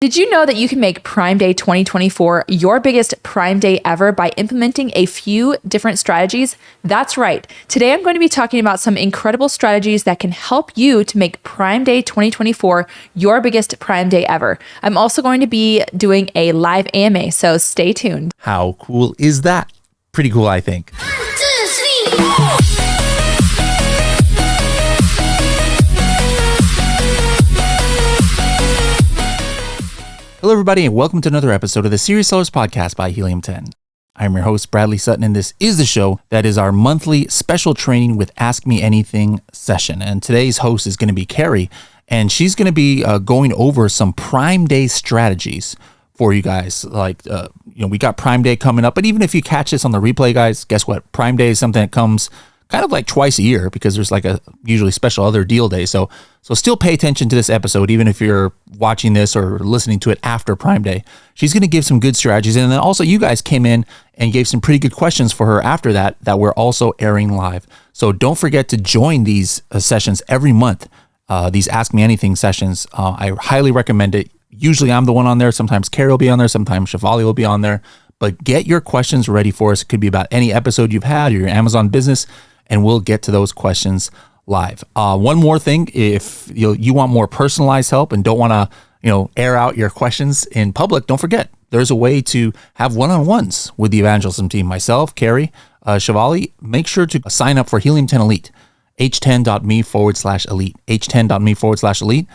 Did you know that you can make Prime Day 2024 your biggest Prime Day ever by implementing a few different strategies? That's right. Today, I'm going to be talking about some incredible strategies that can help you to make Prime Day 2024 your biggest Prime Day ever. I'm also going to be doing a live AMA, so stay tuned. How cool is that? Pretty cool, I think. 1, 2, 3. Hello, everybody, and welcome to another episode of the Serious Sellers Podcast by Helium 10. I'm your host, Bradley Sutton, and this is the show that is our monthly special training with Ask Me Anything session. And today's host is going to be Carrie, and she's going to be going over some Prime Day strategies for you guys. We got Prime Day coming up, but even if you catch this on the replay, guys, guess what? Prime Day is something that comes kind of like twice a year because there's like a usually special other deal day. So still pay attention to this episode, even if you're watching this or listening to it after Prime Day. She's going to give some good strategies. And then also you guys came in and gave some pretty good questions for her after that we're also airing live. So don't forget to join these sessions every month. These Ask Me Anything sessions. I highly recommend it. Usually I'm the one on there. Sometimes Carrie will be on there. Sometimes Shivali will be on there. But get your questions ready for us. It could be about any episode you've had or your Amazon business, and we'll get to those questions live. One more thing, if you want more personalized help and don't want to air out your questions in public, don't forget, there's a way to have one-on-ones with the evangelism team. Myself, Carrie, Shivali, make sure to sign up for Helium 10 Elite, h10.me/elite, h10.me/elite.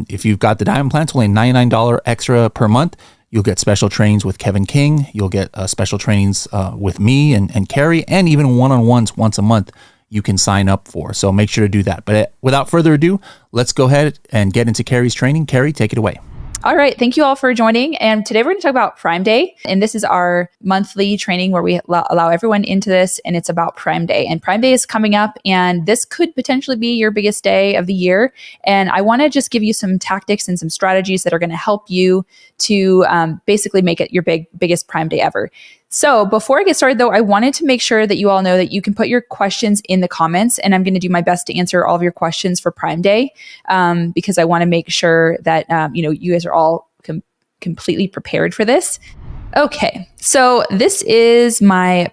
If you've got the diamond plan, it's only $99 extra per month. You'll get special trainings with Kevin King. You'll get special trainings with me and Carrie, and even one-on-ones once a month you can sign up for. So make sure to do that. But without further ado, let's go ahead and get into Carrie's training. Carrie, take it away. All right. Thank you all for joining. And today we're going to talk about Prime Day. And this is our monthly training where we allow everyone into this. And it's about Prime Day. And Prime Day is coming up. And this could potentially be your biggest day of the year. And I want to just give you some tactics and some strategies that are going to help you to basically make it your biggest Prime Day ever. So before I get started, though, I wanted to make sure that you all know that you can put your questions in the comments, and I'm going to do my best to answer all of your questions for Prime Day because I want to make sure that you guys are all completely prepared for this. Okay, so this is my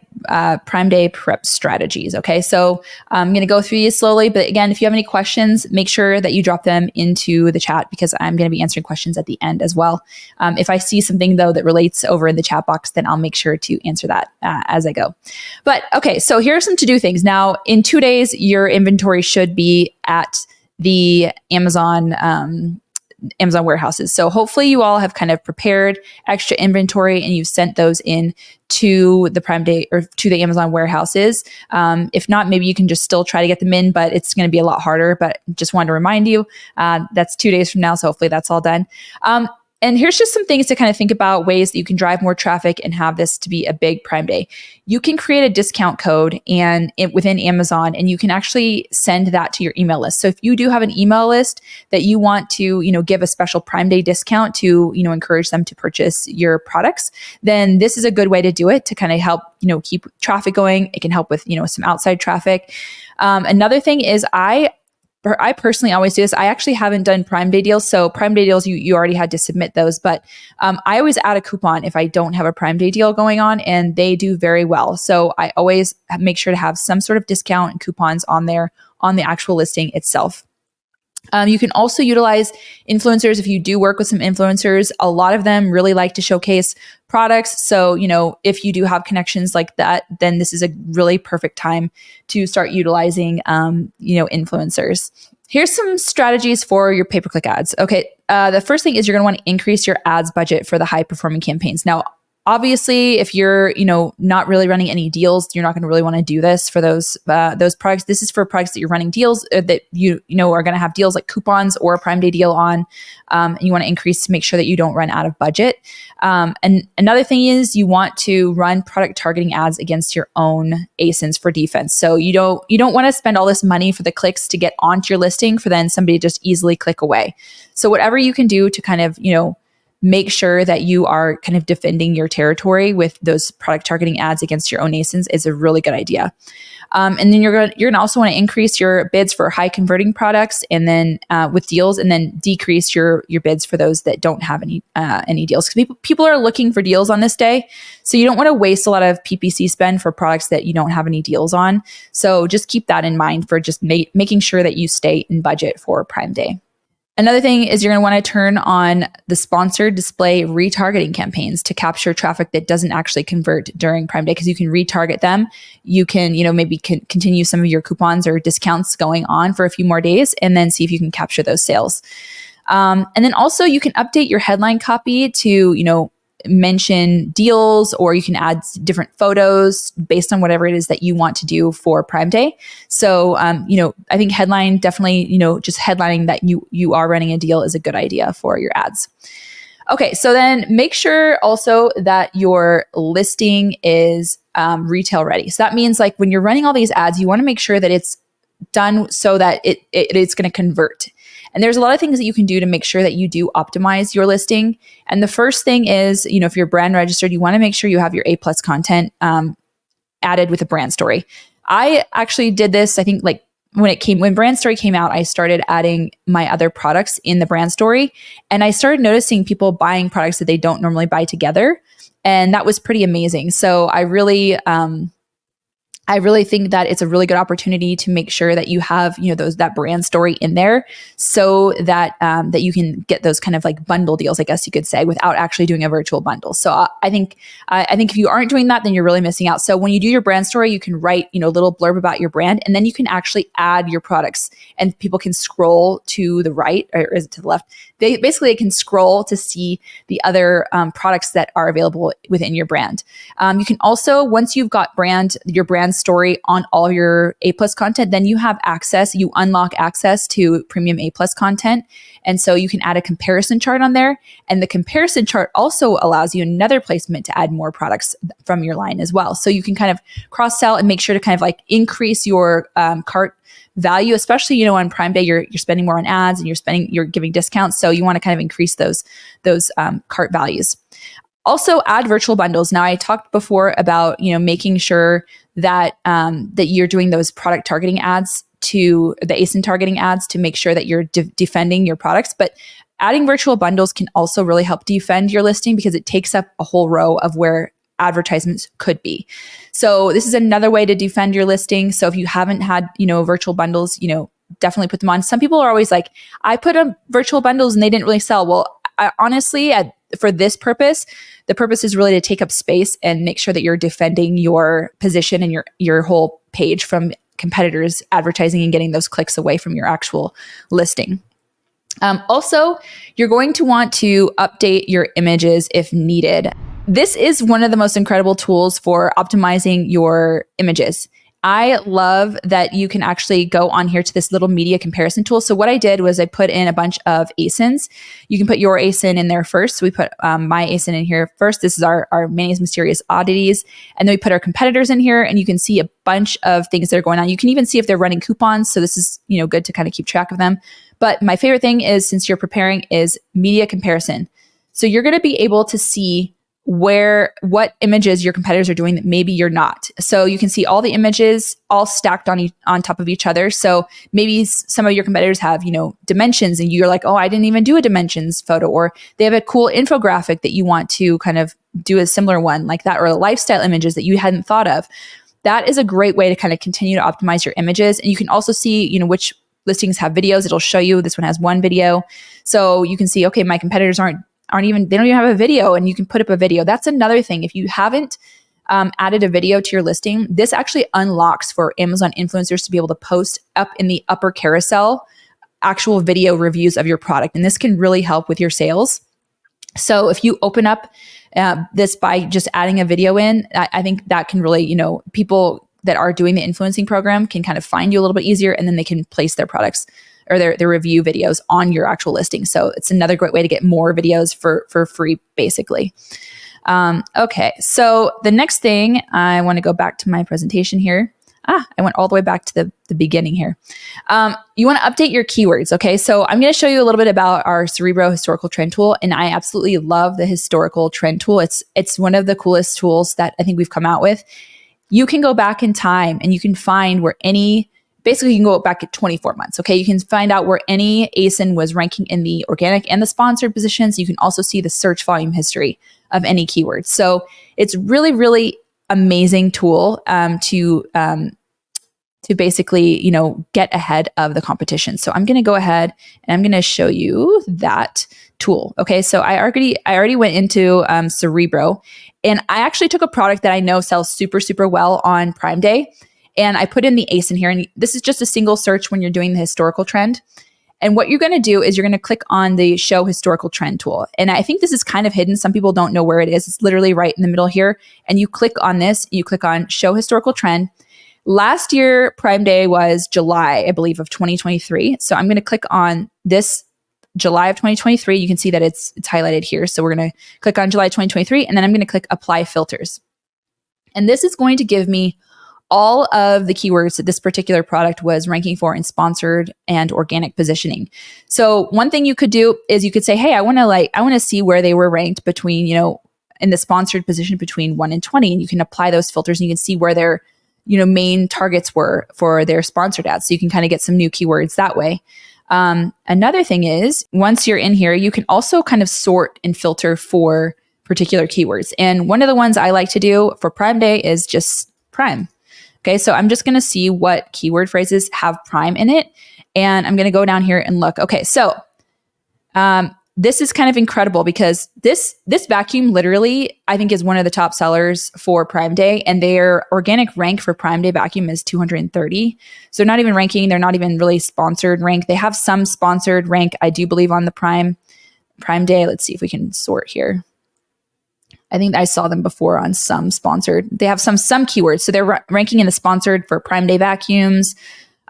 Prime Day prep strategies. Okay, so I'm going to go through these slowly, but again, if you have any questions, make sure that you drop them into the chat because I'm going to be answering questions at the end as well. If I see something though that relates over in the chat box, then I'll make sure to answer that as I go. But okay, so here are some to-do things. Now, in 2 days, your inventory should be at the Amazon warehouses. So hopefully you all have kind of prepared extra inventory and you've sent those in to the Prime Day or to the Amazon warehouses. If not, maybe you can just still try to get them in, but it's going to be a lot harder. But just wanted to remind you, that's 2 days from now. So hopefully that's all done. And here's just some things to kind of think about, ways that you can drive more traffic and have this to be a big Prime Day. You can create a discount code within Amazon, and you can actually send that to your email list. So if you do have an email list that you want to, give a special Prime Day discount to, encourage them to purchase your products, then this is a good way to do it to kind of help, keep traffic going. It can help with, some outside traffic. Another thing is I personally always do this. I actually haven't done Prime Day deals. So Prime Day deals, you already had to submit those. But I always add a coupon if I don't have a Prime Day deal going on, and they do very well. So I always make sure to have some sort of discount and coupons on there on the actual listing itself. You can also utilize influencers if you do work with some influencers. A lot of them really like to showcase products. So, if you do have connections like that, then this is a really perfect time to start utilizing, influencers. Here's some strategies for your pay-per-click ads. Okay. The first thing is you're going to want to increase your ads budget for the high performing campaigns. Now, obviously, if you're, not really running any deals, you're not going to really want to do this for those products. This is for products that you're running deals that are going to have deals like coupons or a Prime Day deal on. And you want to increase to make sure that you don't run out of budget. And another thing is you want to run product targeting ads against your own ASINs for defense. So you don't want to spend all this money for the clicks to get onto your listing for then somebody to just easily click away. So whatever you can do to kind of, make sure that you are kind of defending your territory with those product targeting ads against your own ASINs is a really good idea. And then you're gonna also want to increase your bids for high converting products, and then with deals, and then decrease your bids for those that don't have any deals. Because people are looking for deals on this day, so you don't want to waste a lot of PPC spend for products that you don't have any deals on. So just keep that in mind for just making sure that you stay in budget for Prime Day. Another thing is you're going to want to turn on the sponsored display retargeting campaigns to capture traffic that doesn't actually convert during Prime Day, because you can retarget them. You can, maybe continue some of your coupons or discounts going on for a few more days, and then see if you can capture those sales. And then also you can update your headline copy to, mention deals, or you can add different photos based on whatever it is that you want to do for Prime Day. So, I think headline definitely, just headlining that you are running a deal is a good idea for your ads. Okay, so then make sure also that your listing is retail ready. So that means like when you're running all these ads, you want to make sure that it's done so that it's going to convert. And there's a lot of things that you can do to make sure that you do optimize your listing. And the first thing is, if you're brand registered, you want to make sure you have your A+ content added with a brand story. I actually did this, I think like when brand story came out, I started adding my other products in the brand story. And I started noticing people buying products that they don't normally buy together. And that was pretty amazing. So I really think that it's a really good opportunity to make sure that you have, that brand story in there, so that that you can get those kind of like bundle deals, I guess you could say, without actually doing a virtual bundle. So I think if you aren't doing that, then you're really missing out. So when you do your brand story, you can write, a little blurb about your brand, and then you can actually add your products, and people can scroll to the right, or is it to the left? They can scroll to see the other products that are available within your brand. You can also, once you've got your brand story on all of your A+ content, then you unlock access to premium A+ content. And so you can add a comparison chart on there. And the comparison chart also allows you another placement to add more products from your line as well. So you can kind of cross-sell and make sure to kind of like increase your cart value, especially, on Prime Day, you're spending more on ads and you're giving discounts. So you want to kind of increase those cart values. Also add virtual bundles. Now I talked before about, making sure that you're doing those product targeting ads to the ASIN targeting ads to make sure that you're defending your products. But adding virtual bundles can also really help defend your listing, because it takes up a whole row of where advertisements could be. So this is another way to defend your listing. So if you haven't had, virtual bundles, definitely put them on. Some people are always like, I put on virtual bundles and they didn't really sell. Well, honestly, for this purpose, the purpose is really to take up space and make sure that you're defending your position and your whole page from competitors advertising and getting those clicks away from your actual listing. Also, you're going to want to update your images if needed. This is one of the most incredible tools for optimizing your images. I love that you can actually go on here to this little media comparison tool. So what I did was I put in a bunch of ASINs. You can put your ASIN in there first. So we put my ASIN in here first. This is our Manny's Mysterious Oddities. And then we put our competitors in here, and you can see a bunch of things that are going on. You can even see if they're running coupons. So this is, good to kind of keep track of them. But my favorite thing is, since you're preparing, is media comparison. So you're going to be able to see what images your competitors are doing that maybe you're not. So you can see all the images all stacked on top of each other. So maybe some of your competitors have, dimensions, and you're like, oh, I didn't even do a dimensions photo, or they have a cool infographic that you want to kind of do a similar one like that, or lifestyle images that you hadn't thought of. That is a great way to kind of continue to optimize your images. And you can also see, which listings have videos. It'll show you this one has one video. So you can see, okay, my competitors they don't even have a video, and you can put up a video. That's another thing. If you haven't added a video to your listing, this actually unlocks for Amazon influencers to be able to post up in the upper carousel actual video reviews of your product. And this can really help with your sales. So if you open up this by just adding a video in, I think that can really, people that are doing the influencing program can kind of find you a little bit easier, and then they can place their products or their review videos on your actual listing. So it's another great way to get more videos for free, basically. Okay, so the next thing, I want to go back to my presentation here. I went all the way back to the beginning here. You want to update your keywords, okay? So I'm going to show you a little bit about our Cerebro historical trend tool, and I absolutely love the historical trend tool. It's one of the coolest tools that I think we've come out with. you can go back in time and you can find where basically you can go back at 24 months. Okay. You can find out where any ASIN was ranking in the organic and the sponsored positions. You can also see the search volume history of any keyword. So it's really, really amazing tool to basically, get ahead of the competition. So I'm going to go ahead and I'm going to show you that tool. Okay. So I already went into Cerebro, and I actually took a product that I know sells super, super well on Prime Day. And I put in the ASIN here. And this is just a single search when you're doing the historical trend. And what you're going to do is you're going to click on the show historical trend tool. And I think this is kind of hidden. Some people don't know where it is. It's literally right in the middle here. And you click on this, you click on show historical trend. Last year, Prime Day was July, I believe, of 2023. So I'm going to click on this July of 2023. You can see that it's highlighted here. So we're going to click on July 2023, and then I'm going to click apply filters. And this is going to give me all of the keywords that this particular product was ranking for in sponsored and organic positioning. So one thing you could do is you could say, hey, I want to see where they were ranked between, in the sponsored position between 1 and 20. And you can apply those filters and you can see where their main targets were for their sponsored ads. So you can kind of get some new keywords that way. Another thing is, once you're in here, you can also kind of sort and filter for particular keywords. And one of the ones I like to do for Prime Day is just Prime. Okay, so I'm just going to see what keyword phrases have Prime in it. And I'm going to go down here and look. Okay, so this is kind of incredible because this vacuum literally, I think, is one of the top sellers for Prime Day, and their organic rank for Prime Day vacuum is 230. So they're not even ranking. They're not even really sponsored rank. They have some sponsored rank, I do believe, on the Prime Day. Let's see if we can sort here. I think I saw them before on some sponsored. They have some keywords. So they're ranking in the sponsored for Prime Day vacuums,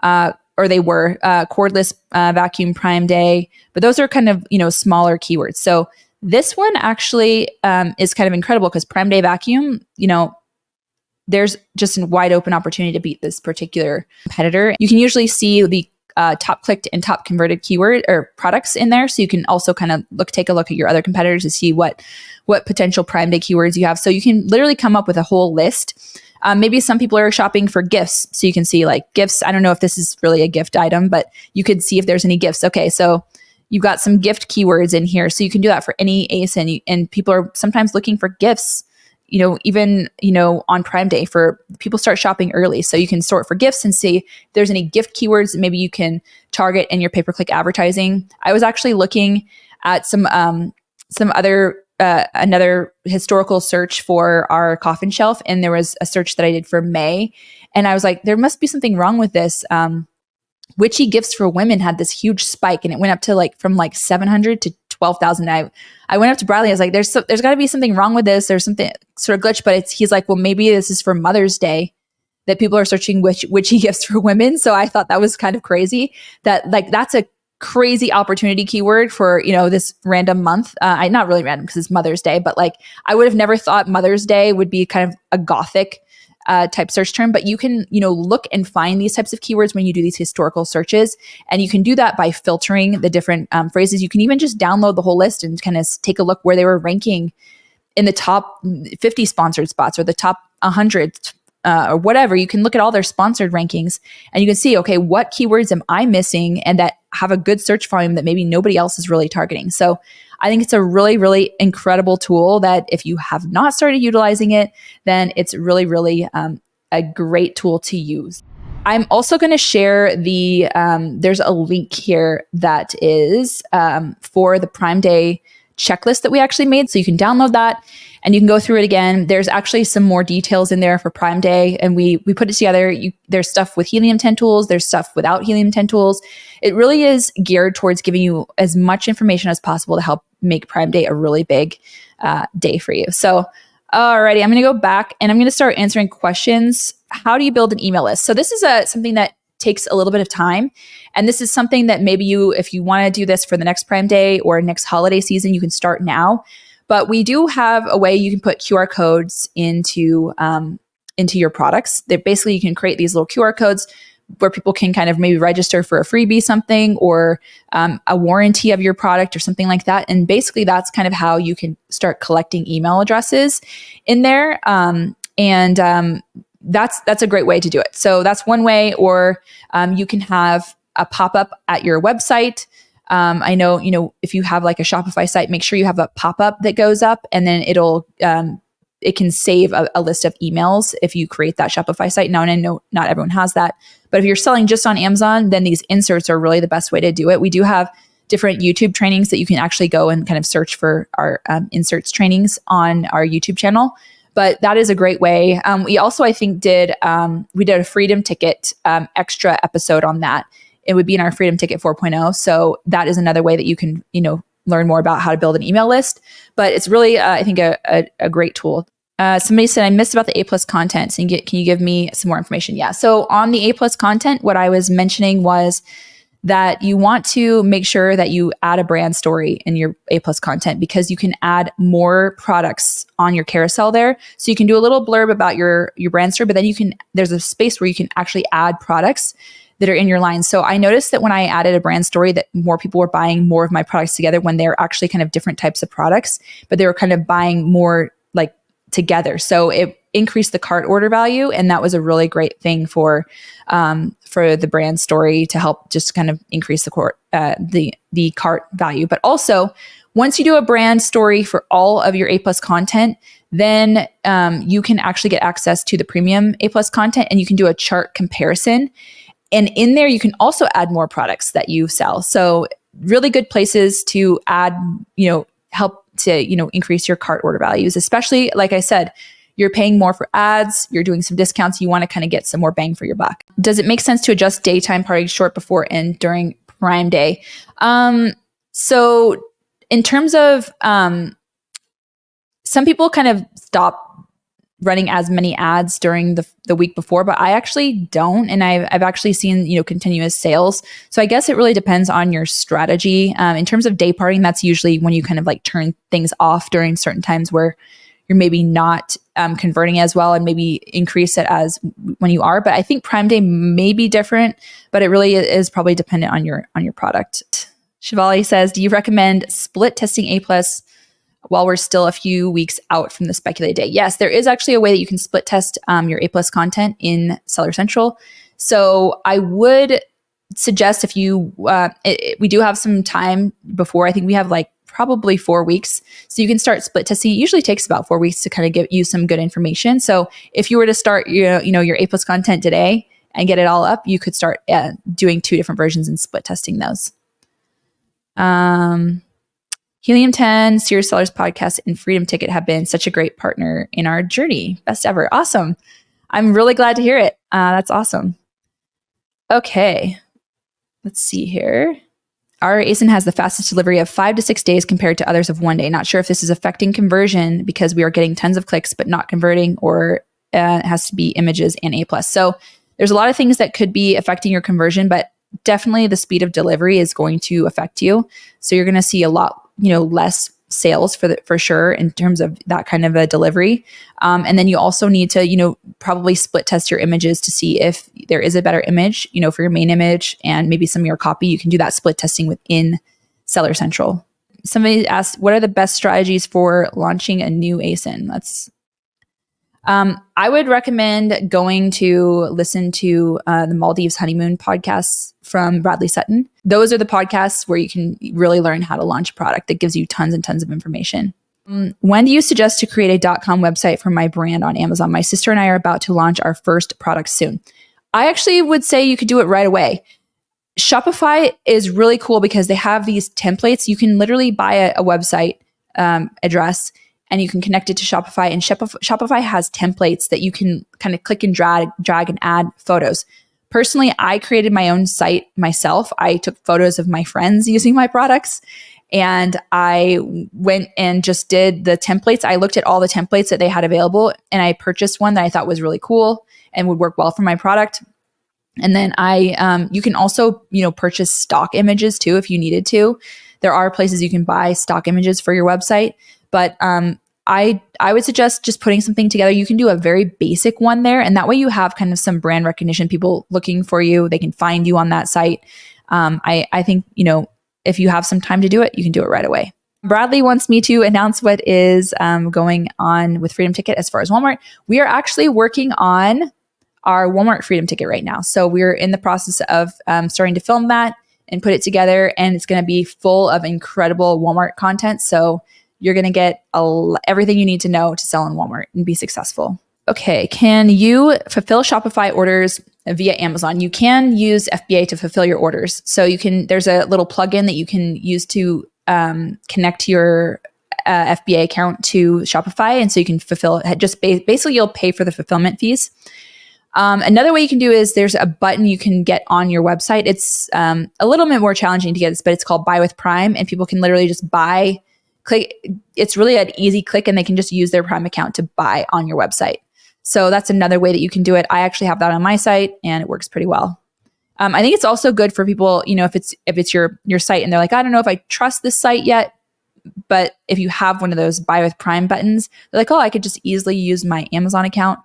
or they were cordless vacuum Prime Day, but those are kind of, smaller keywords. So this one actually is kind of incredible because Prime Day vacuum, there's just a wide open opportunity to beat this particular competitor. You can usually see the top clicked and top converted keyword or products in there. So you can also kind of take a look at your other competitors to see what potential Prime Day keywords you have. So you can literally come up with a whole list. Maybe some people are shopping for gifts. So you can see like gifts. I don't know if this is really a gift item, but you could see if there's any gifts. Okay, so you've got some gift keywords in here. So you can do that for any ASIN. And people are sometimes looking for gifts, even, on Prime Day, for people start shopping early. So you can sort for gifts and see if there's any gift keywords that maybe you can target in your pay-per-click advertising. I was actually looking at some other another historical search for our coffin shelf. And there was a search that I did for May. And I was like, there must be something wrong with this. Witchy gifts for women had this huge spike, and it went up to from 700 to 12,000. I went up to Bradley. I was like, there's got to be something wrong with this. There's something sort of glitch, but he's like, well, maybe this is for Mother's Day that people are searching witchy gifts for women. So I thought that was kind of crazy that that's a crazy opportunity keyword for, this random month. Not really random because it's Mother's Day, but I would have never thought Mother's Day would be kind of a gothic type search term, but you can, look and find these types of keywords when you do these historical searches. And you can do that by filtering the different phrases. You can even just download the whole list and kind of take a look where they were ranking in the top 50 sponsored spots or the top 100 or whatever. You can look at all their sponsored rankings and you can see, okay, what keywords am I missing and that have a good search volume that maybe nobody else is really targeting. So I think it's a really, really incredible tool that if you have not started utilizing it, then it's really, really a great tool to use. I'm also going to share there's a link here that is for the Prime Day checklist that we actually made. So you can download that and you can go through it again. There's actually some more details in there for Prime Day, and we put it together. There's stuff with helium-10 tools. There's stuff without helium-10 tools. It really is geared towards giving you as much information as possible to help make Prime Day a really big day for you. So, alrighty, I'm going to go back and I'm going to start answering questions. How do you build an email list? So this is something that takes a little bit of time. And this is something that maybe if you want to do this for the next Prime Day or next holiday season, you can start now. But we do have a way you can put QR codes into your products. That basically you can create these little QR codes where people can kind of maybe register for a freebie something or a warranty of your product or something like that. And basically that's kind of how you can start collecting email addresses in there. that's a great way to do it. So that's one way, or you can have a pop-up at your website. I know, if you have like a Shopify site, make sure you have a pop-up that goes up, and then it can save a list of emails if you create that Shopify site. Now, and I know not everyone has that, but if you're selling just on Amazon, then these inserts are really the best way to do it. We do have different YouTube trainings that you can actually go and kind of search for our inserts trainings on our YouTube channel. But that is a great way. We also, I think, did a Freedom Ticket extra episode on that. It would be in our Freedom Ticket 4.0. So that is another way that you can, learn more about how to build an email list. But it's really, I think, a great tool. Somebody said, I missed about the A+ content. So can you give me some more information? Yeah. So on the A+ content, what I was mentioning was that you want to make sure that you add a brand story in your A+ content, because you can add more products on your carousel there. So you can do a little blurb about your brand story, but then there's a space where you can actually add products that are in your line. So I noticed that when I added a brand story, that more people were buying more of my products together when they're actually kind of different types of products, but they were kind of buying more like together. So it increased the cart order value. And that was a really great thing for the brand story to help just kind of increase the cart value. But also, once you do a brand story for all of your A+ content, then you can actually get access to the premium A+ content, and you can do a chart comparison. And in there, you can also add more products that you sell. So really good places to add, help to, increase your cart order values, especially, like I said, you're paying more for ads, you're doing some discounts, you want to kind of get some more bang for your buck. Does it make sense to adjust daytime parties short before and during Prime Day? So in terms of, some people kind of stop running as many ads during the week before, but I actually don't. And I've actually seen, continuous sales. So I guess it really depends on your strategy. In terms of day partying, that's usually when you kind of like turn things off during certain times where you're maybe not converting as well, and maybe increase it as when you are. But I think Prime Day may be different, but it really is probably dependent on your product. Shivali says, do you recommend split testing A+ while we're still a few weeks out from the speculated day? Yes, there is actually a way that you can split test your A+ content in Seller Central. So I would suggest, if you, we do have some time before, I think we have like probably 4 weeks. So you can start split testing. It usually takes about 4 weeks to kind of give you some good information. So if you were to start your A+ content today and get it all up, you could start doing 2 different versions and split testing those. Helium 10, Serious Sellers Podcast, and Freedom Ticket have been such a great partner in our journey. Best ever. Awesome. I'm really glad to hear it. That's awesome. Okay. Let's see here. Our ASIN has the fastest delivery of 5 to 6 days compared to others of 1 day. Not sure if this is affecting conversion because we are getting tons of clicks but not converting, or it has to be images and A+. So there's a lot of things that could be affecting your conversion, but definitely the speed of delivery is going to affect you. So you're going to see a lot less sales for sure in terms of that kind of a delivery. And then you also need to, probably split test your images to see if there is a better image, for your main image and maybe some of your copy. You can do that split testing within Seller Central. Somebody asked, what are the best strategies for launching a new ASIN? I would recommend going to listen to the Maldives Honeymoon podcasts from Bradley Sutton. Those are the podcasts where you can really learn how to launch a product that gives you tons and tons of information. When do you suggest to create a .com website for my brand on Amazon? My sister and I are about to launch our first product soon. I actually would say you could do it right away. Shopify is really cool because they have these templates. You can literally buy a website address and you can connect it to Shopify. And Shopify has templates that you can kind of click and drag and add photos. Personally, I created my own site myself. I took photos of my friends using my products, and I went and just did the templates. I looked at all the templates that they had available, and I purchased one that I thought was really cool and would work well for my product. And then you can also, purchase stock images too if you needed to. There are places you can buy stock images for your website, but I would suggest just putting something together. You can do a very basic one there, and that way you have kind of some brand recognition, people looking for you. They can find you on that site. I think, if you have some time to do it, you can do it right away. Bradley wants me to announce what is going on with Freedom Ticket as far as Walmart. We are actually working on our Walmart Freedom Ticket right now. So we're in the process of starting to film that and put it together, and it's going to be full of incredible Walmart content. So you're going to get everything you need to know to sell in Walmart and be successful. Okay, can you fulfill Shopify orders via Amazon? You can use FBA to fulfill your orders. So there's a little plugin that you can use to connect to your FBA account to Shopify. And so you can fulfill it. Basically you'll pay for the fulfillment fees. Another way you can do is there's a button you can get on your website. It's a little bit more challenging to get this, but it's called Buy with Prime, and people can literally just click. It's really an easy click, and they can just use their Prime account to buy on your website. So that's another way that you can do it. I actually have that on my site, and it works pretty well. I think it's also good for people, if it's your site and they're like, I don't know if I trust this site yet. But if you have one of those Buy with Prime buttons, they're like, oh, I could just easily use my Amazon account,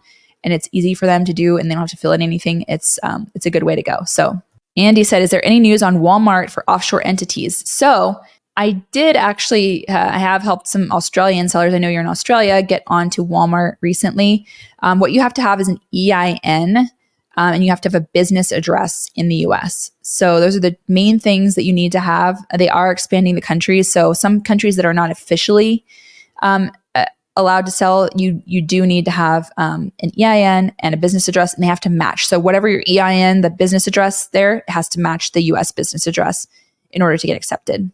and it's easy for them to do, and they don't have to fill in anything. It's a good way to go. So Andy said, is there any news on Walmart for offshore entities? So I did actually, I have helped some Australian sellers. I know you're in Australia, get onto Walmart recently. What you have to have is an EIN, and you have to have a business address in the US. So those are the main things that you need to have. They are expanding the countries. So some countries that are not officially allowed to sell, you do need to have an EIN and a business address, and they have to match. So whatever your EIN, the business address there, has to match the US business address in order to get accepted.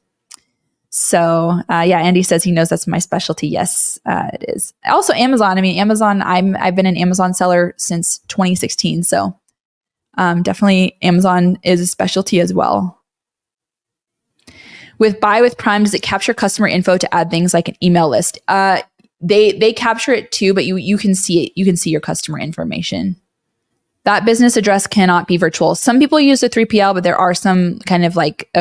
So Andy says he knows that's my specialty. Yes, it is. Also Amazon. Amazon, I've been an Amazon seller since 2016. So definitely Amazon is a specialty as well. With Buy with Prime, does it capture customer info to add things like an email list? They capture it too, but you can see it. You can see your customer information. That business address cannot be virtual. Some people use the 3PL, but there are some kind of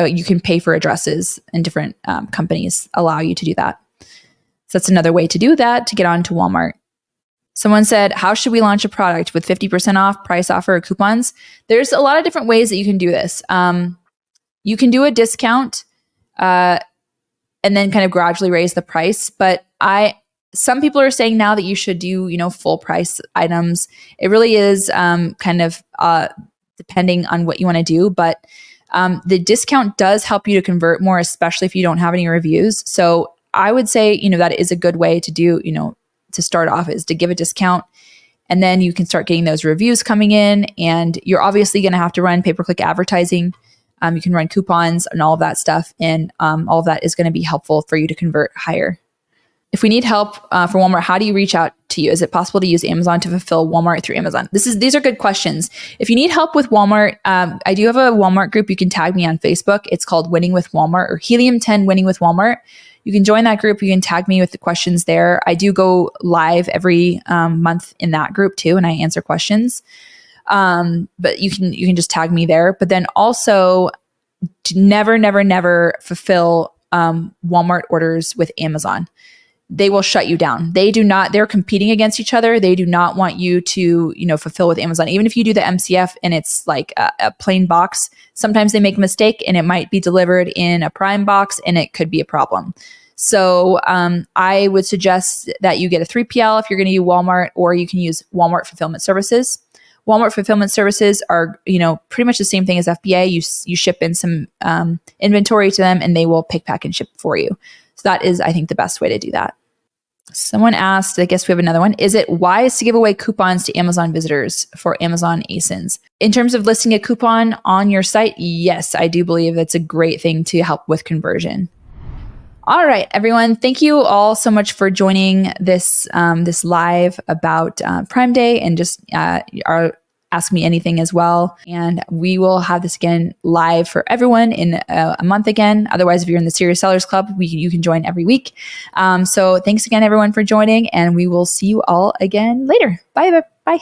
you can pay for addresses, and different companies allow you to do that. So that's another way to do that, to get onto Walmart. Someone said, how should we launch a product with 50% off, price offer, or coupons? There's a lot of different ways that you can do this. You can do a discount and then kind of gradually raise the price. But some people are saying now that you should do, full price items. It really is kind of depending on what you want to do. But the discount does help you to convert more, especially if you don't have any reviews. So I would say, that is a good way to do, to start off, is to give a discount. And then you can start getting those reviews coming in. And you're obviously going to have to run pay-per-click advertising. You can run coupons and all of that stuff. And all of that is going to be helpful for you to convert higher. If we need help for Walmart, how do you reach out to you? Is it possible to use Amazon to fulfill Walmart through Amazon? These are good questions. If you need help with Walmart, I do have a Walmart group. You can tag me on Facebook. It's called Winning with Walmart, or Helium 10 Winning with Walmart. You can join that group. You can tag me with the questions there. I do go live every month in that group too, and I answer questions. But you can just tag me there. But then also, never fulfill Walmart orders with Amazon. They will shut you down. They're competing against each other. They do not want you to, fulfill with Amazon. Even if you do the MCF and it's like a plain box, sometimes they make a mistake and it might be delivered in a Prime box and it could be a problem. So I would suggest that you get a 3PL if you're going to use Walmart, or you can use Walmart Fulfillment Services. Walmart Fulfillment Services are, pretty much the same thing as FBA. You ship in some inventory to them, and they will pick, pack, and ship for you. So that is, I think, the best way to do that. Someone asked, I guess we have another one. Is it wise to give away coupons to Amazon visitors for Amazon ASINs? In terms of listing a coupon on your site, yes, I do believe that's a great thing to help with conversion. All right, everyone. Thank you all so much for joining this live about Prime Day, and just our Ask Me Anything as well. And we will have this again live for everyone in a month again. Otherwise, if you're in the Serious Sellers Club, you can join every week. So thanks again, everyone, for joining, and we will see you all again later. Bye.